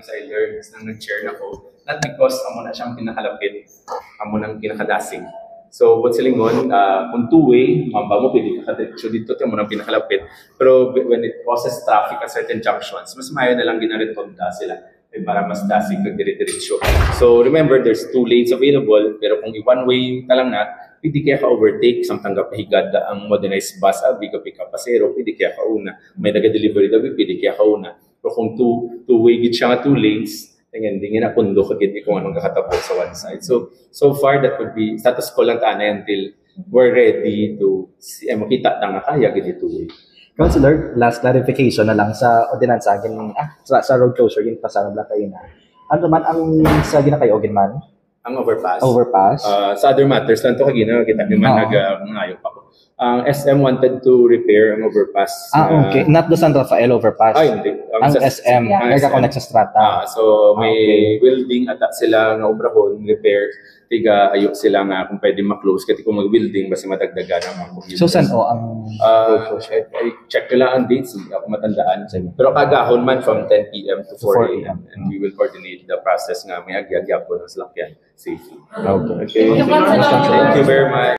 I learned nang nag-chair na ko, not because amo na siyang pinakalapit, amo nang pinakadasig. So, what's silingon, kung two-way, mamba mo, pwede ka diretso dito, amo nang pinakalapit. Pero when it causes traffic at certain junctions, mas mayo na lang ginaretonda sila para mas dasig kag dire-diretso. So, remember, there's 2 lanes available, pero kung one-way ka lang na, pwede kaya ka-overtake, samtang kapahigad ang modernized bus, abi ka pick-up pasero, pwede kaya ka-una. May naga-delivery daw, pwede kaya ka-una. Pero kung two-way gid siya nga 2 lanes, hindi nga napundo kagid kung anong kakatapos sa one side. So far, that would be status quo lang taanay until we're ready to makita na nga kaya gid two-way. Councilor, last clarification na lang sa ordinansa sa road closure yung pasarang black kayo na. Ano man ang sa ginakayo man? Ang overpass. Sa other matters lang to kagina kita naman nag-ngayo pa ko. Ang SM wanted to repair ang overpass. Okay. Not the San Rafael overpass. Ay, hindi. Ang SM. Ang nagka-connect sa Strata. So, may welding at sila nga obrahon, repair. Tiga ayok sila nga kung pwede ma-close. Kasi kung mag-building, basta madagdagan ang mga. So, saan ang check ko lang ang dates. Hindi ako matandaan. Pero kagahon man from 10 p.m. to 4 a.m. And we will coordinate the process nga may agyag-yap po ng salakyan safely. Okay. Thank you very much.